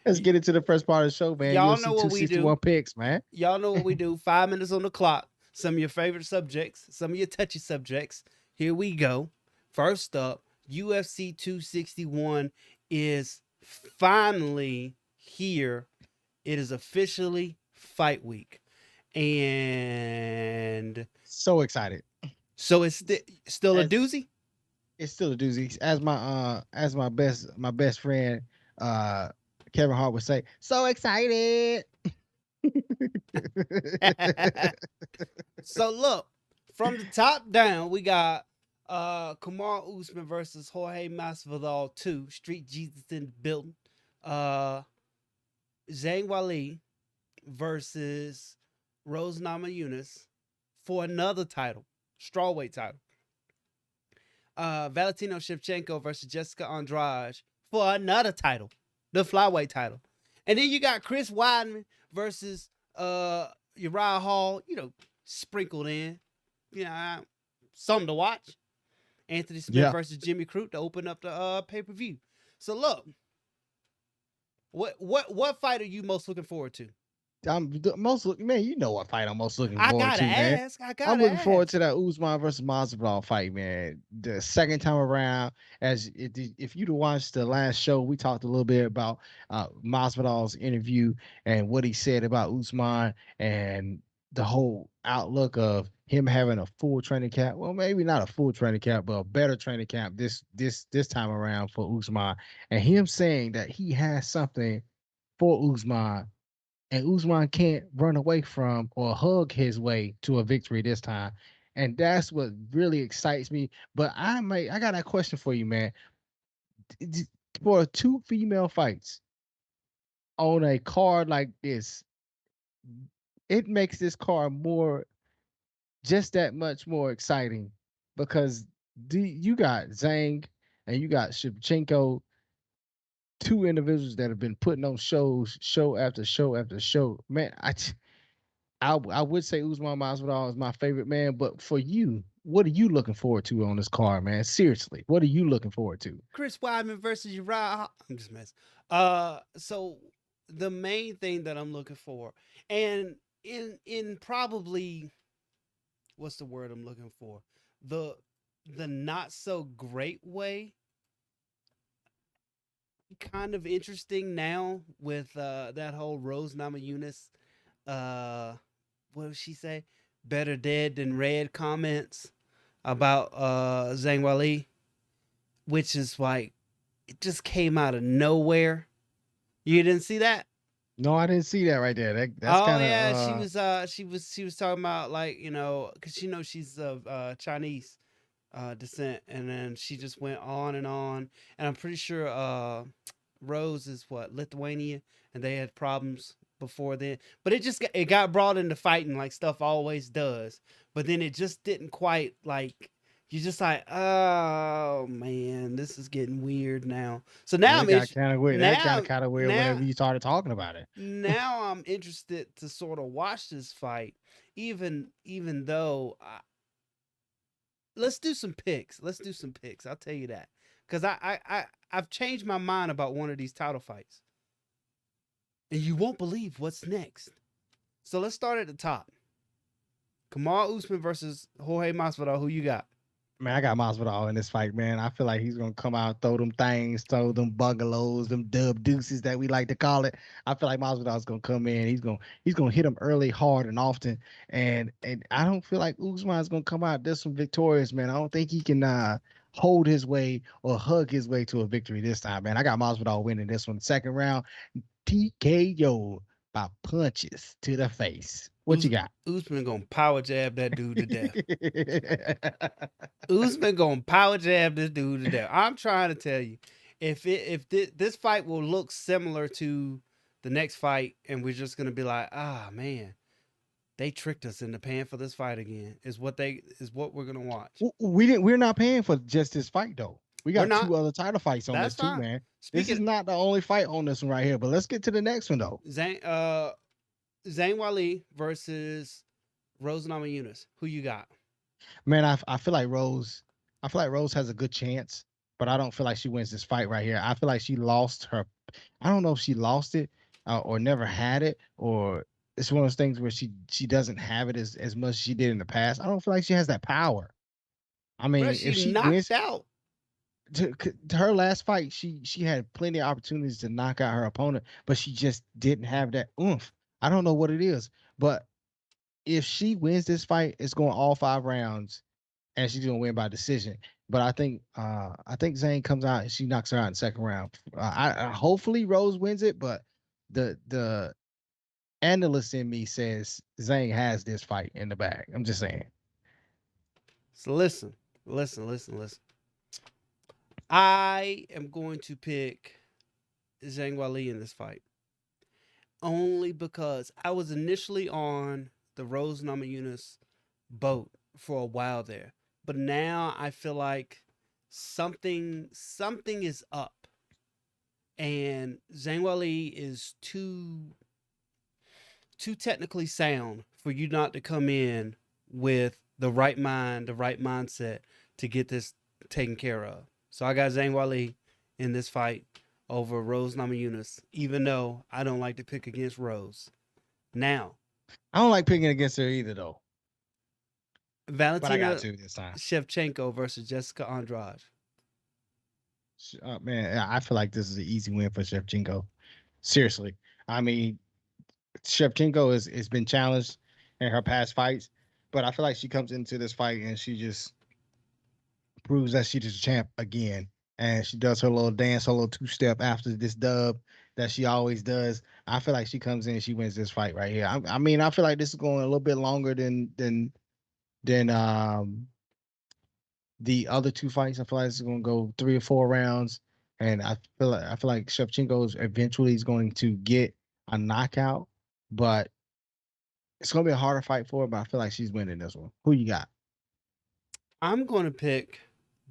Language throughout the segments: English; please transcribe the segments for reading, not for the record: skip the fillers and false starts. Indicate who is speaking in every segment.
Speaker 1: Let's get into the first part of the show, man.
Speaker 2: Y'all know
Speaker 1: UFC
Speaker 2: what we do.
Speaker 1: 261 picks, man.
Speaker 2: Y'all know what we do. 5 minutes on the clock. Some of your favorite subjects, some of your touchy subjects. Here we go. First up, UFC 261 is finally here. It is officially fight week. And
Speaker 1: So excited.
Speaker 2: so it's still a
Speaker 1: As
Speaker 2: doozy.
Speaker 1: it's still a doozy. As my best friend uh Kevin Hart would say, so excited.
Speaker 2: So look, from the top down, we got Kamar Usman versus Jorge Masvidal 2, Street Jesus in the building. Uh Zhang Wali versus Rose Namajunas for another title, strawweight title. Valentino Shevchenko versus Jessica Andrade for another title, the flyweight title. And then you got Chris Weidman versus Uriah Hall, sprinkled in. You know, something to watch. Anthony Smith
Speaker 1: Yeah.
Speaker 2: versus Jimmy Crute to open up the pay-per-view. So look, what fight are you most looking forward to?
Speaker 1: Man, you know what fight I'm most looking
Speaker 2: I
Speaker 1: forward
Speaker 2: gotta
Speaker 1: to, man.
Speaker 2: ask. I
Speaker 1: I'm
Speaker 2: gotta
Speaker 1: looking forward
Speaker 2: ask.
Speaker 1: to that Usman versus Masvidal fight, man. The second time around, if you'd have watched the last show, we talked a little bit about Masvidal's interview and what he said about Usman and the whole outlook of him having a full training camp. Well, maybe not a full training camp, but a better training camp this time around for Usman, and him saying that he has something for Usman and Usman can't run away from or hug his way to a victory this time. And that's what really excites me. But I got a question for you, man. For two female fights on a card like this, it makes this card more just that much more exciting because you got Zhang and you got Shevchenko, two individuals that have been putting on shows, show after show after show. Man, I would say Usman Masvidal is my favorite man, but for you, what are you looking forward to on this card, man? Seriously, what are you looking forward to?
Speaker 2: Chris Weidman versus Uriah. I'm just messing. So the main thing that I'm looking for, and in probably what's the word I'm looking for, the the not so great way, kind of interesting now with that whole Rose Namajunas. What did she say? Better dead than red comments about Zhang Wali, which is like it just came out of nowhere. You didn't see that?
Speaker 1: No, I didn't see that right there. That's
Speaker 2: Oh
Speaker 1: kind of
Speaker 2: yeah, she was talking about like because she's of Chinese descent, and then she just went on, and I'm pretty sure Rose is what Lithuania, and they had problems before then, but it got brought into fighting like stuff always does, but then it just didn't quite like. You're just like, oh man, this is getting weird now. So now
Speaker 1: it got kind of weird. That got
Speaker 2: now
Speaker 1: kind of weird
Speaker 2: now
Speaker 1: whenever you started talking about it.
Speaker 2: now I'm interested to sort of watch this fight, even though let's do some picks. Let's do some picks. I'll tell you that because I've changed my mind about one of these title fights, and you won't believe what's next. So let's start at the top. Kamal Usman versus Jorge Masvidal. Who you got?
Speaker 1: Man, I got Masvidal in this fight, man. I feel like he's gonna come out, throw them things, throw them bungalows, them dub deuces that we like to call it. I feel like Masvidal's gonna come in. He's gonna hit them early, hard, and often. And I don't feel like Usman's gonna come out this one victorious, man. I don't think he can hold his way or hug his way to a victory this time, man. I got Masvidal winning this one. Second round, TKO by punches to the face. What you got?
Speaker 2: Usman gonna power jab that dude to death. Usman gonna power jab this dude to death. I'm trying to tell you, if this fight will look similar to the next fight, and we're just gonna be like, ah man, they tricked us into paying for this fight again. Is what we're gonna watch.
Speaker 1: We're not paying for just this fight though. We
Speaker 2: We're
Speaker 1: got
Speaker 2: not.
Speaker 1: two other title fights on
Speaker 2: That's
Speaker 1: this too,
Speaker 2: fine.
Speaker 1: man. This
Speaker 2: Speaking
Speaker 1: is not the only fight on this one right here, but let's get to the next one though.
Speaker 2: Zane Wali versus Rose Namajunas. Who you got?
Speaker 1: Man, I feel like Rose has a good chance. but I don't feel like she wins this fight right here. I feel like she lost her. I don't know if she lost it or never had it, or it's one of those things where she doesn't have it as much as she did in the past. I don't feel like she has that power. I
Speaker 2: Bruh,
Speaker 1: mean, if
Speaker 2: she
Speaker 1: she
Speaker 2: knocked
Speaker 1: wins
Speaker 2: out.
Speaker 1: to her last fight, she had plenty of opportunities to knock out her opponent, but she just didn't have that oomph. I don't know what it is, but if she wins this fight, it's going all 5 rounds, and she's gonna win by decision. But I think Zane comes out and she knocks her out in the second round. I hopefully Rose wins it, but the analyst in me says Zane has this fight in the bag. I'm just saying.
Speaker 2: So listen. I am going to pick Zhang Weili in this fight only because I was initially on the Rose Namajunas boat for a while there, but now I feel like something is up, and Zhang Weili is too technically sound for you not to come in with the right mind, the right mindset to get this taken care of. So I got Zhang Weili in this fight over Rose Namajunas, even though I don't like to pick against Rose. Now,
Speaker 1: I don't like picking against her either though, but I got
Speaker 2: Valentina
Speaker 1: to this time.
Speaker 2: Shevchenko versus Jessica Andrade.
Speaker 1: Man, I feel like this is an easy win for Shevchenko. Seriously, I mean, Shevchenko has been challenged in her past fights, but I feel like she comes into this fight and she just proves that she's the champ again. And she does her little dance, her little 2 step after this dub that she always does. I feel like she comes in and she wins this fight right here. I mean, I feel like this is going a little bit longer than the other 2 fights. I feel like it's going to go 3 or 4 rounds, and I feel like Shevchenko is eventually is going to get a knockout, but it's going to be a harder fight for her. But I feel like she's winning this one. Who you got?
Speaker 2: I'm going to pick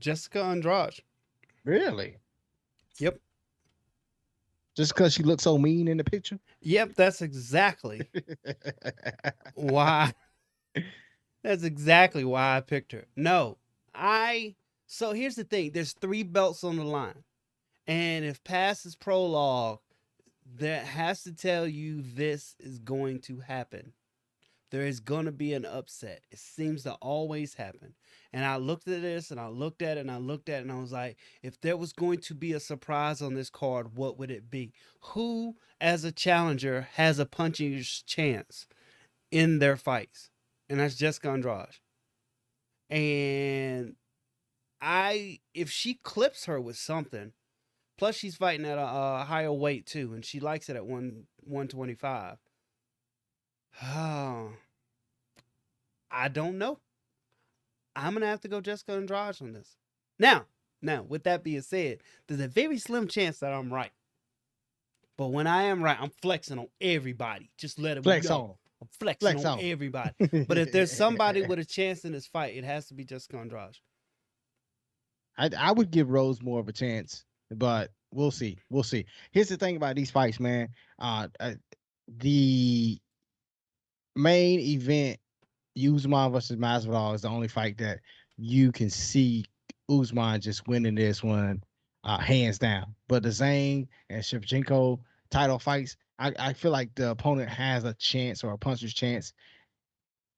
Speaker 2: Jessica Andrade.
Speaker 1: Really?
Speaker 2: Yep.
Speaker 1: Just because she looks so mean in the picture?
Speaker 2: Yep, that's exactly why that's exactly why I picked her. No, I so here's the thing. There's 3 belts on the line. And if past is prologue, that has to tell you this is going to happen. There is going to be an upset. It seems to always happen. And I looked at this and I looked at it and I looked at it and I was like, if there was going to be a surprise on this card, what would it be? Who, as a challenger, has a punching chance in their fights? And that's Jessica Andrade. And if she clips her with something, plus she's fighting at a higher weight too, and she likes it at 125. Oh, I don't know. I'm gonna have to go Jessica Andrade on this. Now, with that being said, there's a very slim chance that I'm right. But when I am right, I'm flexing on everybody. Just let them
Speaker 1: Flex
Speaker 2: know.
Speaker 1: on.
Speaker 2: I'm flexing
Speaker 1: Flex
Speaker 2: on
Speaker 1: on.
Speaker 2: everybody. But if there's somebody with a chance in this fight, it has to be Jessica Andrade.
Speaker 1: I would give Rose more of a chance, but we'll see. We'll see. Here's the thing about these fights, man. The main event, Usman versus Masvidal, is the only fight that you can see Usman just winning this one, hands down. But the Zane and Shevchenko title fights, I feel like the opponent has a chance or a puncher's chance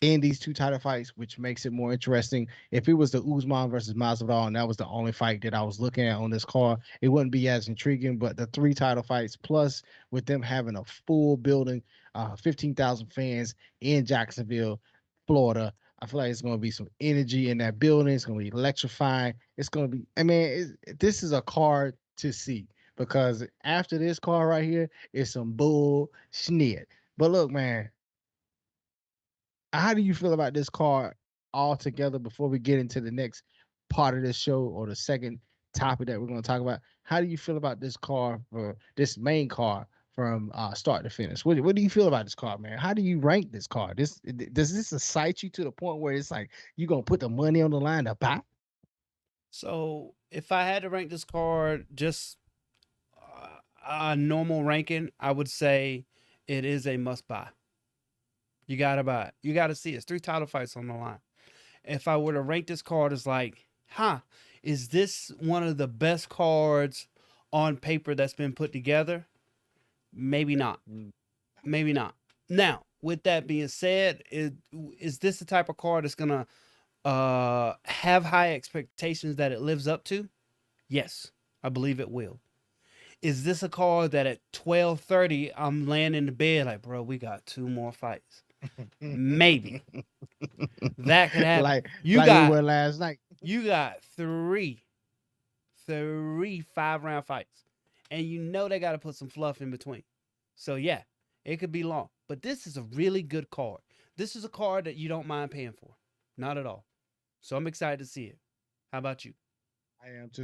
Speaker 1: in these 2 title fights, which makes it more interesting. If it was the Usman versus Masvidal and that was the only fight that I was looking at on this card, it wouldn't be as intriguing. But the 3 title fights, plus with them having a full building, 15,000 fans in Jacksonville, Florida, I feel like it's going to be some energy in that building. It's going to be electrifying. It's going to be, I mean, this is a card to see because after this card right here is some bull snit. But look, man, how do you feel about this card altogether before we get into the next part of this show or the second topic that we're going to talk about? How do you feel about this card for this main card from start to finish? What do you feel about this card, man? How do you rank this card? Does this excite you to the point where it's like you gonna put the money on the line to buy?
Speaker 2: So if I had to rank this card just a normal ranking, I would say it is a must buy. You gotta buy it. You gotta see it. It's 3 title fights on the line. If I were to rank this card as like, huh, Is this one of the best cards on paper that's been put together? Maybe not.
Speaker 1: Mm.
Speaker 2: Maybe not. Now, with that being said, is this the type of card that's gonna have high expectations that it lives up to? Yes, I believe it will. Is this a card that at 12:30 I'm laying in the bed like, bro, we got two more fights? Maybe that could happen.
Speaker 1: like
Speaker 2: You
Speaker 1: like we
Speaker 2: got
Speaker 1: were last night.
Speaker 2: you got three 5 round fights, and you know they got to put some fluff in between. So yeah, it could be long, but this is a really good card. This is a card that you don't mind paying for, not at all. So I'm excited to see it. How about you?
Speaker 1: I am too.